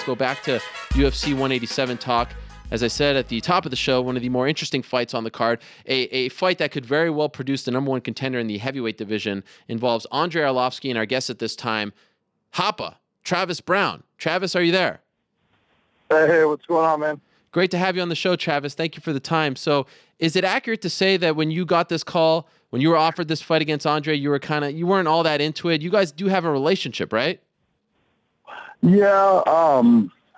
go back to UFC 187 talk. As I said at the top of the show, one of the more interesting fights on the card, a fight that could very well produce the number one contender in the heavyweight division, involves Andrei Arlovski and our guest at this time, Hapa, Travis Browne. Travis, are you there? Hey, what's going on, man? Great to have you on the show, Travis. Thank you for the time. So is it accurate to say that when you got this call, when you were offered this fight against Andrei, you weren't all that into it? You guys do have a relationship, right? Yeah,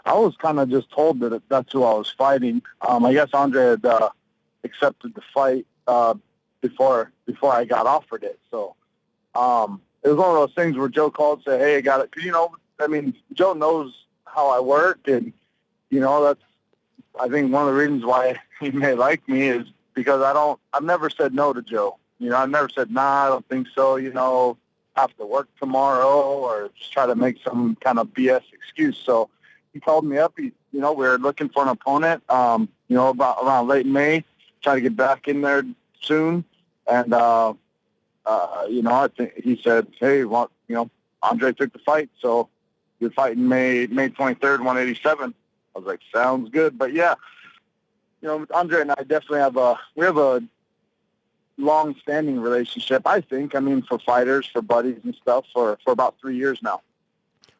I was kind of just told that that's who I was fighting. I guess Andrei had accepted the fight before I got offered it. So it was one of those things where Joe called and said, hey, I got it. 'Cause, Joe knows how I work, and, that's, I think, one of the reasons why he may like me is because I've never said no to Joe. I've never said, nah, I don't think so, have to work tomorrow, or just try to make some kind of BS excuse. So he called me up. We were looking for an opponent, about around late May, trying to get back in there soon. And, I think he said, hey, Andrei took the fight, so you're fighting May 23rd, 187. I was like, sounds good. But yeah, Andrei and I definitely have a long-standing relationship, I think. For fighters, for buddies and stuff, for about 3 years now.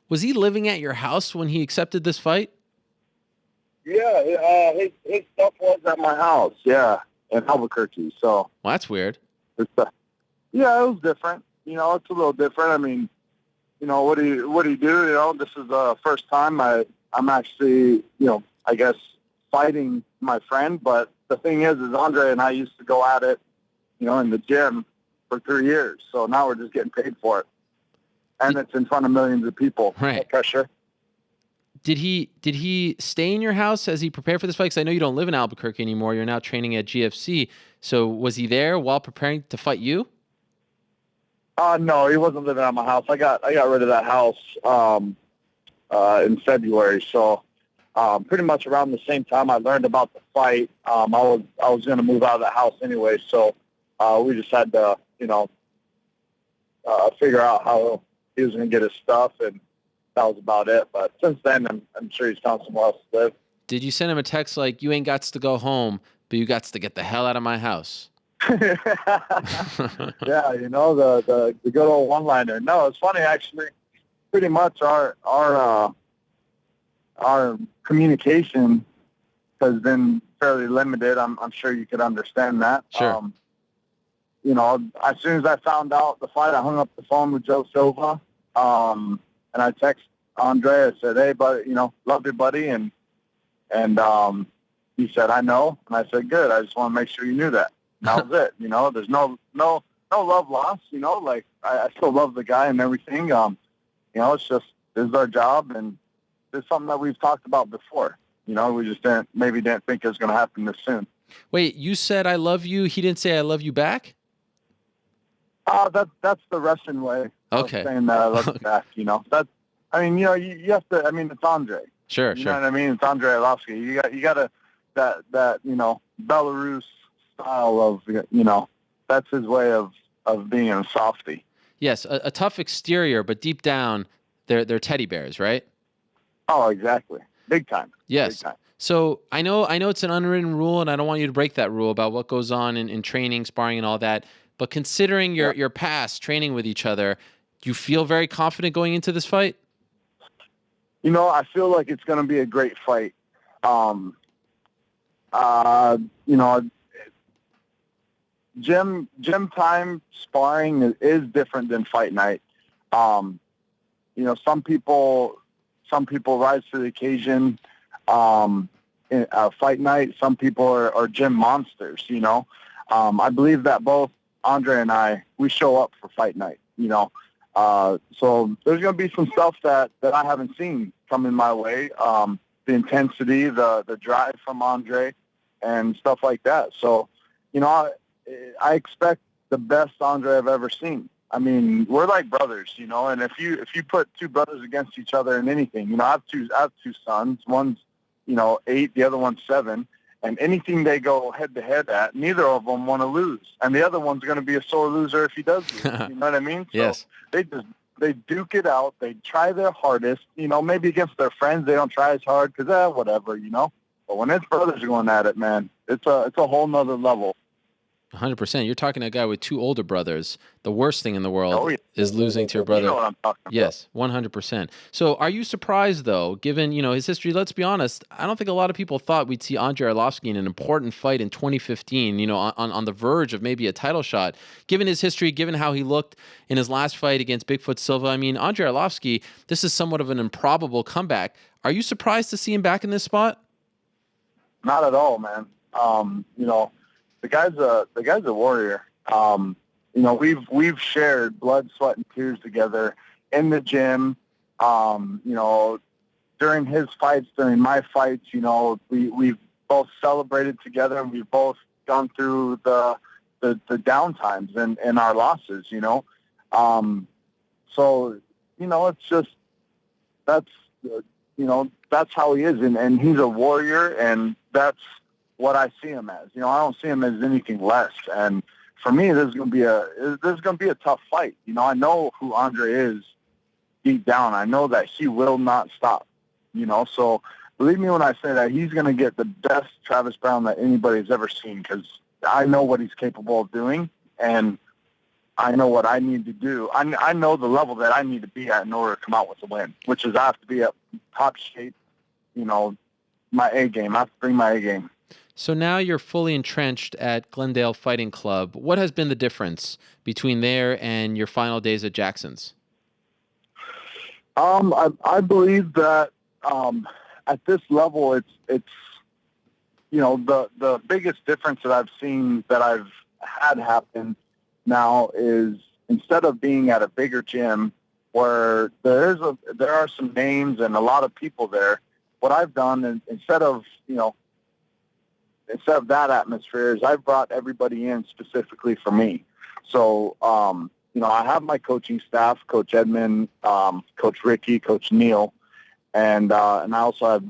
Was he living at your house when he accepted this fight? Yeah, his stuff was at my house. Yeah, in Albuquerque. So. Well, that's weird. Yeah, it was different. It's a little different. What do you do? This is the first time I'm actually, I guess, fighting my friend. But the thing is Andrei and I used to go at it, in the gym for 3 years. So now we're just getting paid for it. And it's in front of millions of people. Right. No pressure. Did he stay in your house as he prepared for this fight? Because I know you don't live in Albuquerque anymore. You're now training at GFC. So was he there while preparing to fight you? No, he wasn't living at my house. I got rid of that house in February. So pretty much around the same time I learned about the fight, I was going to move out of the house anyway. So we just had to, figure out how he was going to get his stuff, and that was about it. But since then, I'm sure he's found somewhere else to live. Did you send him a text like, you ain't got to go home, but you got to get the hell out of my house? Yeah, the good old one-liner. No, it's funny, actually. Pretty much our communication has been fairly limited. I'm sure you could understand that. Sure. As soon as I found out the fight, I hung up the phone with Joe Silva, and I texted Andrei. I said, hey, buddy, love you, buddy. And he said, I know. And I said, good. I just want to make sure you knew that. And that was it. There's no love lost, I still love the guy and everything. It's just, this is our job, and it's something that we've talked about before. We just didn't think it was going to happen this soon. Wait, you said I love you. He didn't say I love you back? That's the Russian way okay. of saying that I love you back, you have to, it's Andrei. Sure. You know what I mean? It's Andrei Arlovski. You got that Belarus style of, that's his way of being a softie. Yes, a tough exterior, but deep down, they're teddy bears, right? Oh, exactly. Big time. Yes. Big time. So I know it's an unwritten rule, and I don't want you to break that rule about what goes on in training, sparring, and all that. But considering your past training with each other, do you feel very confident going into this fight? I feel like it's going to be a great fight. Gym time sparring is different than fight night. Some people rise to the occasion. In fight night, some people are gym monsters. I believe that both Andrei and we show up for fight night. So there's going to be some stuff that I haven't seen coming my way. The intensity, the drive from Andrei, and stuff like that. So, I expect the best Andrei I've ever seen. We're like brothers, and if you put two brothers against each other in anything, I have two sons. One's, 8, the other one's 7. And anything they go head-to-head at, neither of them want to lose. And the other one's going to be a sore loser if he does lose. You know what I mean? So yes. they just they duke it out. They try their hardest. Maybe against their friends they don't try as hard because whatever. But when his brothers are going at it, man, it's a whole nother level. 100%. You're talking to a guy with 2 older brothers. The worst thing in the world Oh, yeah. is losing to your brother. You know what I'm talking about. Yes, 100%. So are you surprised, though, given, his history? Let's be honest. I don't think a lot of people thought we'd see Andrei Arlovski in an important fight in 2015, on the verge of maybe a title shot. Given his history, given how he looked in his last fight against Bigfoot Silva, I mean, Andrei Arlovski, this is somewhat of an improbable comeback. Are you surprised to see him back in this spot? Not at all, man. The guy's a warrior. We've shared blood, sweat, and tears together in the gym. During his fights, during my fights, we've both celebrated together, and we've both gone through the down times and our losses. It's just that's how he is, and he's a warrior, and that's what I see him as. I don't see him as anything less. And for me, this is going to be a tough fight. I know who Andrei is deep down. I know that he will not stop. So believe me when I say that he's going to get the best Travis Browne that anybody's ever seen, because I know what he's capable of doing, and I know what I need to do. I know the level that I need to be at in order to come out with a win, which is I have to be at top shape, my A game. I have to bring my A game. So now you're fully entrenched at Glendale Fighting Club. What has been the difference between there and your final days at Jackson's? I believe that at this level, it's the biggest difference that I've seen that I've had happen now is instead of being at a bigger gym where there are some names and a lot of people there, what I've done is instead of that atmosphere is I've brought everybody in specifically for me. So, I have my coaching staff, Coach Edmond, Coach Ricky, Coach Neil, and I also have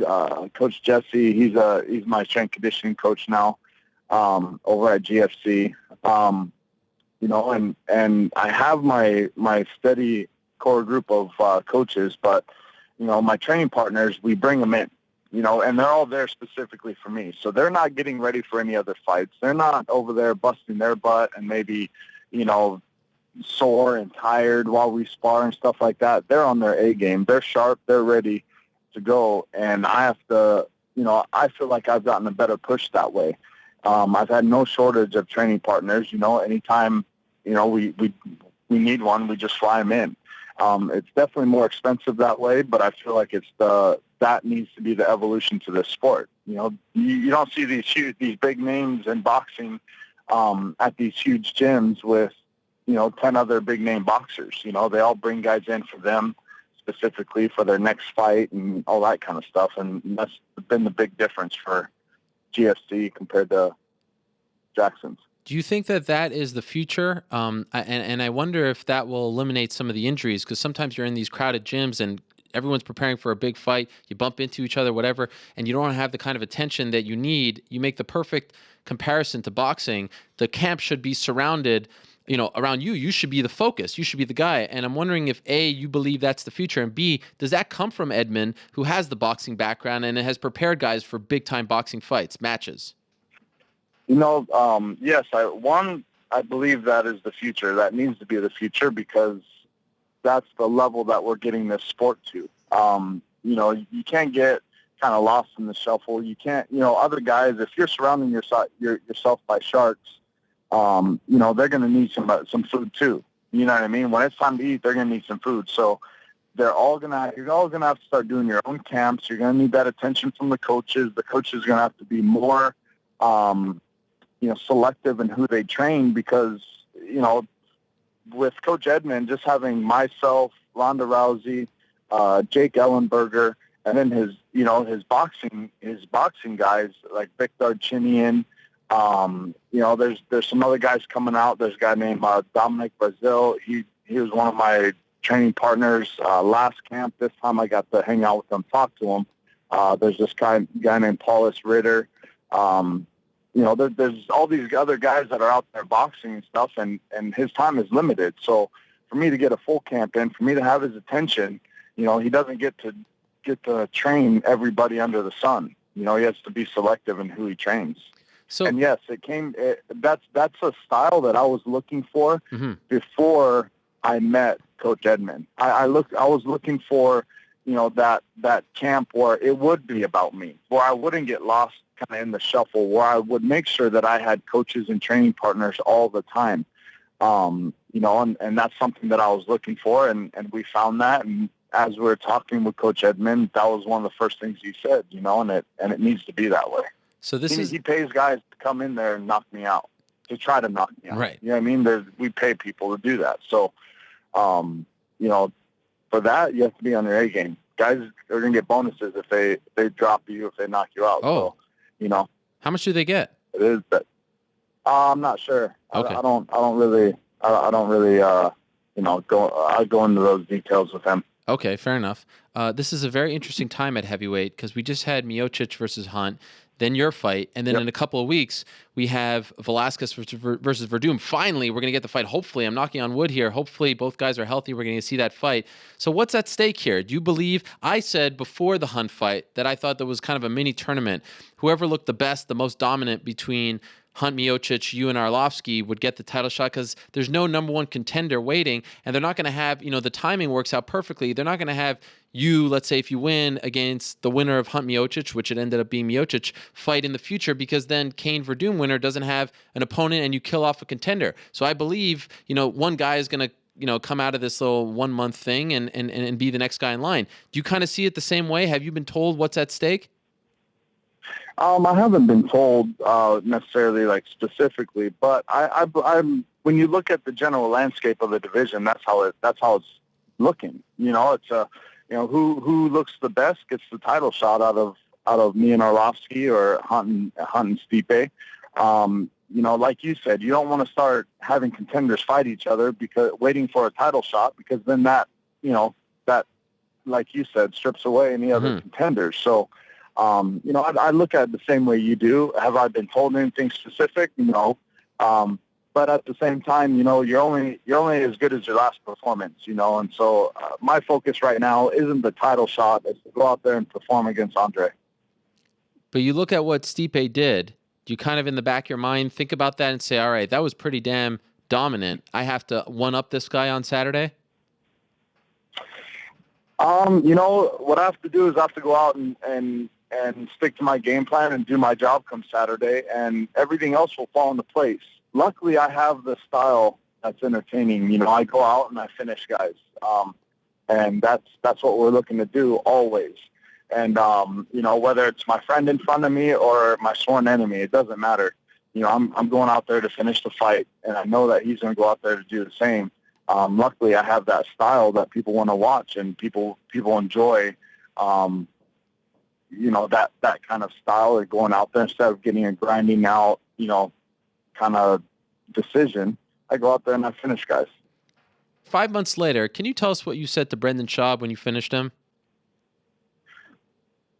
Coach Jesse. He's my strength conditioning coach now over at GFC. And I have my steady core group of coaches, but, my training partners, we bring them in. And they're all there specifically for me. So they're not getting ready for any other fights. They're not over there busting their butt and maybe, sore and tired while we spar and stuff like that. They're on their A game. They're sharp. They're ready to go. And I have to, I feel like I've gotten a better push that way. I've had no shortage of training partners. Anytime, we need one, we just fly them in. It's definitely more expensive that way, but I feel like that needs to be the evolution to this sport. You don't see these big names in boxing at these huge gyms with 10 other big name boxers. They all bring guys in for them specifically for their next fight and all that kind of stuff, and that's been the big difference for GFC compared to Jackson's. Do you think that is the future? And I wonder if that will eliminate some of the injuries, because sometimes you're in these crowded gyms and everyone's preparing for a big fight. You bump into each other, whatever, and you don't have the kind of attention that you need. You make the perfect comparison to boxing. The camp should be surrounded, around you. You should be the focus. You should be the guy. And I'm wondering if A, you believe that's the future, and B, does that come from Edmond, who has the boxing background and has prepared guys for big time boxing fights, matches? Yes, I believe that is the future. That needs to be the future because that's the level that we're getting this sport to. You can't get kind of lost in the shuffle. You can't, other guys, if you're surrounding yourself by sharks, they're going to need some food too. You know what I mean? When it's time to eat, they're going to need some food. So you're all going to have to start doing your own camps. You're going to need that attention from the coaches. The coaches are going to have to be more, selective in who they train because, with Coach Edmond, just having myself, Ronda Rousey, Jake Ellenberger, and then his boxing guys like Victor Chinian. There's some other guys coming out. There's a guy named Dominic Brazil. He was one of my training partners last camp. This time I got to hang out with him, talk to him. There's this guy named Paulus Ritter. There's all these other guys that are out there boxing and stuff, and his time is limited. So for me to get a full camp in, for me to have his attention, he doesn't get to train everybody under the sun. He has to be selective in who he trains. So, and yes, that's a style that I was looking for before I met Coach Edmond. I was looking for, that camp where it would be about me, where I wouldn't get lost kind of in the shuffle, where I would make sure that I had coaches and training partners all the time. And that's something that I was looking for, and we found that. And as we were talking with Coach Edmond, that was one of the first things he said, and it needs to be that way. So he pays guys to come in there and knock me out, to try to knock me out. Right. You know what I mean? We pay people to do that. So, for that, you have to be on your A game. Guys are going to get bonuses if they drop you, if they knock you out. Oh. So, how much do they get? it is that. I'm not sure. Okay. I don't really go into those details with him. Okay, fair enough. This is a very interesting time at heavyweight because we just had Miocic versus Hunt, then your fight, and then in a couple of weeks we have Velasquez versus Verdum. Finally, we're going to get the fight. Hopefully, I'm knocking on wood here. Hopefully, both guys are healthy. We're going to see that fight. So what's at stake here? Do you believe, I said before the Hunt fight that I thought there was kind of a mini tournament. Whoever looked the best, the most dominant between Hunt, Miocic, you, and Arlovski would get the title shot because there's no number one contender waiting, and they're not going to have, the timing works out perfectly. They're not going to have you, let's say if you win against the winner of Hunt Miocic, which it ended up being Miocic, fight in the future because then Cain Verdum winner doesn't have an opponent and you kill off a contender. So I believe, one guy is going to, come out of this little 1 month thing and be the next guy in line. Do you kind of see it the same way? Have you been told what's at stake? I haven't been told necessarily like specifically, but I'm when you look at the general landscape of the division, that's how it's looking. It's who looks the best gets the title shot out of me and Arlovski or Hunt and Stipe. Like you said, you don't want to start having contenders fight each other because waiting for a title shot, because then that like you said strips away any other contenders. So. I look at it the same way you do. Have I been told anything specific? No. But at the same time, you're only as good as your last performance, and so my focus right now isn't the title shot. It's to go out there and perform against Andrei. But you look at what Stipe did. Do you kind of in the back of your mind think about that and say, all right, that was pretty damn dominant. I have to one-up this guy on Saturday? What I have to do is I have to go out and stick to my game plan and do my job come Saturday, and everything else will fall into place. Luckily, I have the style that's entertaining. I go out and I finish guys, and that's what we're looking to do always. And whether it's my friend in front of me or my sworn enemy, it doesn't matter. I'm going out there to finish the fight, and I know that he's going to go out there to do the same. Luckily, I have that style that people want to watch and people enjoy. That kind of style of going out there instead of getting a grinding out, kind of decision. I go out there and I finish guys. 5 months later, can you tell us what you said to Brendan Schaub when you finished him?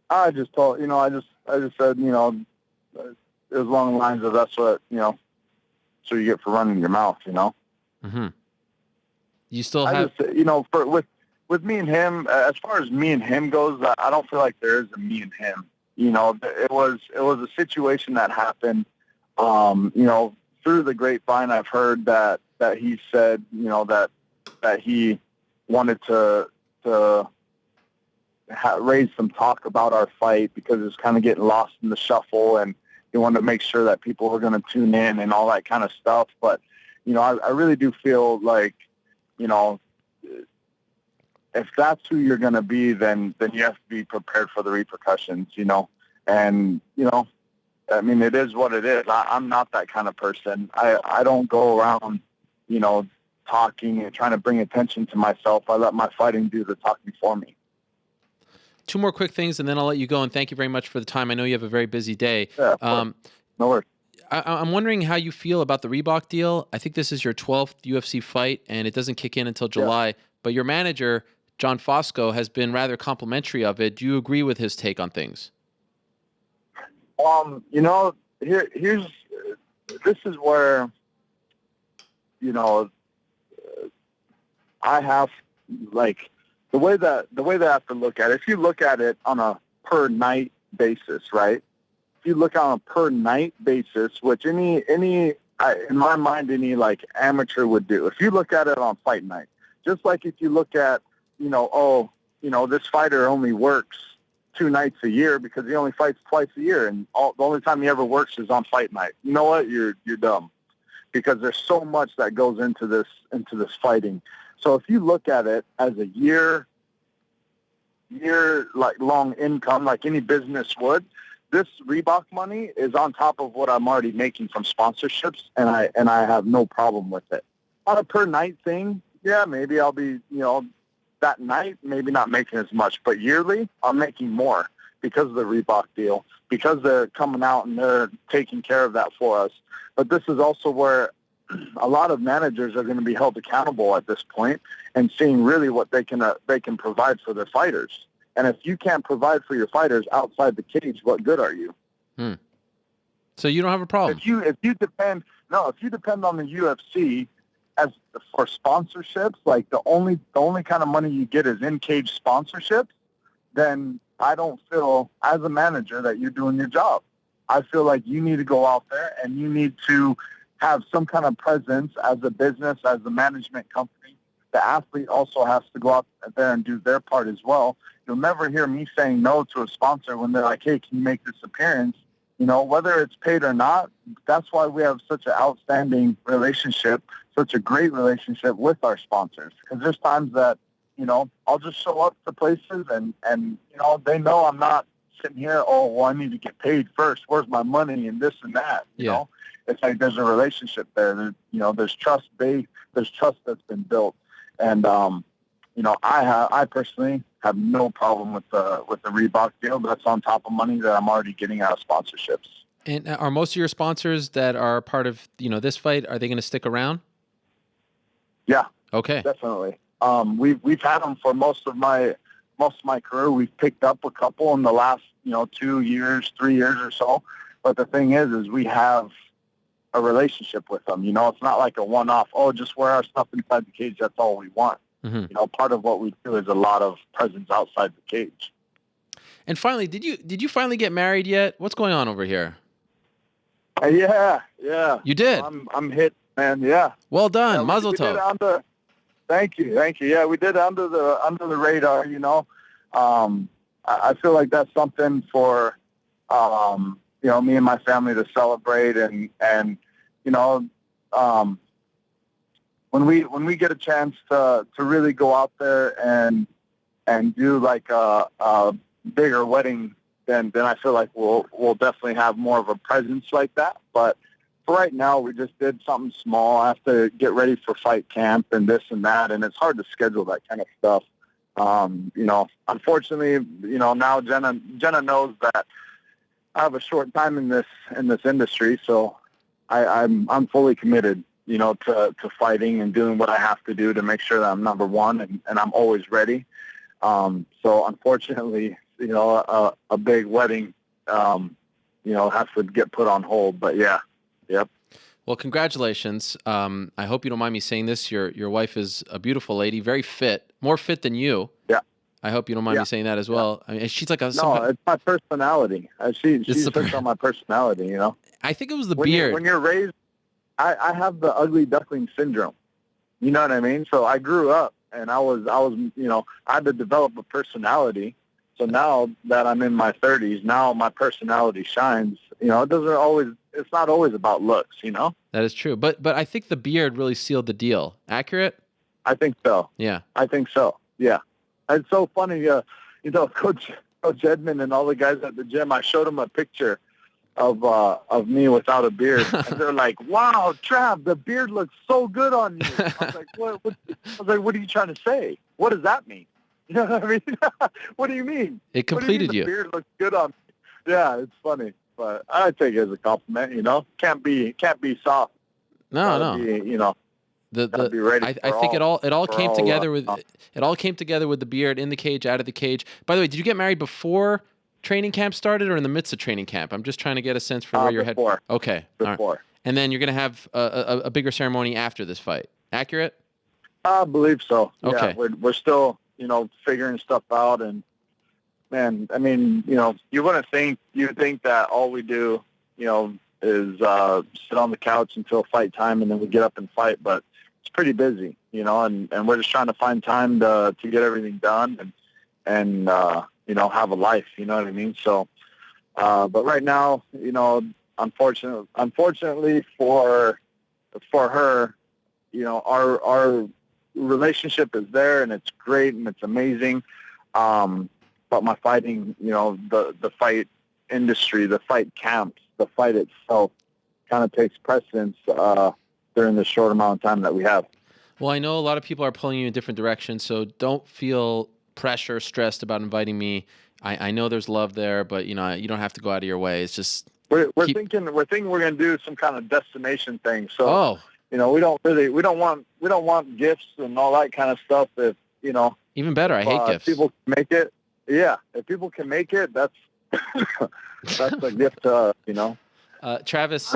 I just told, I just said, it was along the lines of that's what, so you get for running your mouth, Mm-hmm. You still have, with me and him, as far as me and him goes, I don't feel like there is a me and him. It was a situation that happened. Through the grapevine, I've heard that he said, that he wanted to raise some talk about our fight because it was kind of getting lost in the shuffle, and he wanted to make sure that people were going to tune in and all that kind of stuff. But I really do feel like, if that's who you're going to be, then you have to be prepared for the repercussions, and, it is what it is. I'm not that kind of person. I don't go around, talking and trying to bring attention to myself. I let my fighting do the talking for me. Two more quick things, and then I'll let you go, and thank you very much for the time. I know you have a very busy day. Yeah, no worries. I'm wondering how you feel about the Reebok deal. I think this is your 12th UFC fight, and it doesn't kick in until July. Yeah. But your manager, John Fosco, has been rather complimentary of it. Do you agree with his take on things? Here's this is where, I have, like, the way that I have to look at it, if you look at it on a per night basis, right? If you look on a per night basis, which in my mind, any like amateur would do. If you look at it on fight night, just like if you look at, this fighter only works 2 nights a year because he only fights twice a year, and the only time he ever works is on fight night. You know what? You're dumb, because there's so much that goes into this fighting. So if you look at it as a year like long income, like any business would, this Reebok money is on top of what I'm already making from sponsorships, and I have no problem with it. On a per night thing, yeah, maybe I'll be, that night, maybe not making as much, but yearly, I'm making more because of the Reebok deal, because they're coming out and they're taking care of that for us. But this is also where a lot of managers are going to be held accountable at this point and seeing really what they can provide for their fighters. And if you can't provide for your fighters outside the cage, what good are you? So you don't have a problem. If you depend on the UFC as for sponsorships, like the only kind of money you get is in-cage sponsorships, then I don't feel as a manager that you're doing your job. I feel like you need to go out there and you need to have some kind of presence as a business, as a management company. The athlete also has to go out there and do their part as well. You'll never hear me saying no to a sponsor when they're like, hey, can you make this appearance? Whether it's paid or not, that's why we have such an outstanding relationship, such a great relationship with our sponsors. Because there's times that, I'll just show up to places and they know I'm not sitting here, I need to get paid first. Where's my money and this and that, you know? It's like there's a relationship there. There's trust that's been built. And, I personally have no problem with the Reebok deal. That's on top of money that I'm already getting out of sponsorships. And are most of your sponsors that are part of, this fight, are they going to stick around? Yeah. Okay. Definitely. We've had them for most of my career. We've picked up a couple in the last, 2 years, 3 years or so. But the thing is we have a relationship with them. It's not like a one-off, just wear our stuff inside the cage, that's all we want. Mm-hmm. Part of what we do is a lot of presence outside the cage. And finally, did you finally get married yet? What's going on over here? Yeah. You did? I'm hit, man. Yeah. Well done. Mazel tov. Thank you. Yeah, we did under the radar, I feel like that's something for me and my family to celebrate, and when we get a chance to really go out there and do like a bigger wedding, then I feel like we'll definitely have more of a presence like that. But for right now, we just did something small. I have to get ready for fight camp and this and that, and it's hard to schedule that kind of stuff. Unfortunately, now Jenna knows that I have a short time in this industry, so I'm fully committed, to fighting and doing what I have to do to make sure that I'm number one and I'm always ready. So unfortunately, a big wedding, has to get put on hold. But yeah, yep. Well, congratulations. I hope you don't mind me saying this. Your wife is a beautiful lady, very fit, more fit than you. Yeah. I hope you don't mind me saying that as well. I mean, she's like it's my personality. She's hooked on my personality. I think it was the beard. When you're raised, I have the ugly duckling syndrome. You know what I mean? So I grew up, and I was I had to develop a personality. So now that I'm in my 30s, now my personality shines. It's not always about looks. That is true, but I think the beard really sealed the deal. Accurate? I think so. Yeah. I think so. Yeah. It's so funny, Coach Edmond and all the guys at the gym, I showed them a picture of me without a beard. And they're like, wow, Trav, the beard looks so good on you. I was like, what are you trying to say? What does that mean? You know what I mean? What do you mean? It completed you. The beard looks good on me. Yeah, it's funny. But I take it as a compliment, Can't be soft. No. Be ready I think it all came together with the beard, in the cage, out of the cage. By the way, did you get married before training camp started or in the midst of training camp? I'm just trying to get a sense for where your head. Okay. Before. Right. And then you're gonna have a bigger ceremony after this fight. Accurate? I believe so. Okay. Yeah, we're still, figuring stuff out. And man, I mean, you wouldn't think, you'd think that all we do, is sit on the couch until fight time and then we get up and fight. But it's pretty busy, and we're just trying to find time to get everything done and have a life, you know what I mean? So, but right now, unfortunately for her, our relationship is there and it's great and it's amazing. But my fighting, the fight industry, the fight camps, the fight itself kind of takes precedence during the short amount of time that we have. Well, I know a lot of people are pulling you in different directions, so don't feel pressure, stressed about inviting me. I know there's love there, but you don't have to go out of your way. It's just we're thinking we're going to do some kind of destination thing. So oh, we don't want gifts and all that kind of stuff. If even better. I hate gifts. People can make it. Yeah, if people can make it, that's that's a gift to Travis,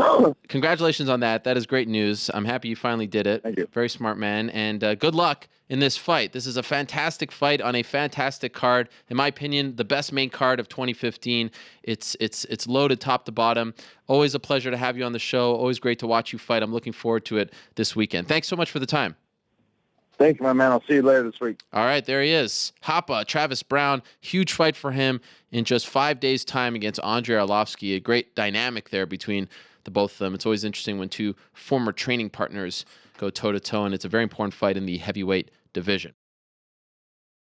congratulations on that. That is great news. I'm happy you finally did it. Thank you. Very smart man. And good luck in this fight. This is a fantastic fight on a fantastic card. In my opinion, the best main card of 2015. It's loaded top to bottom. Always a pleasure to have you on the show. Always great to watch you fight. I'm looking forward to it this weekend. Thanks so much for the time. Thank you, my man. I'll see you later this week. All right, there he is. Hapa, Travis Browne. Huge fight for him in just 5 days' time against Andrei Arlovski. A great dynamic there between the both of them. It's always interesting when two former training partners go toe-to-toe, and it's a very important fight in the heavyweight division.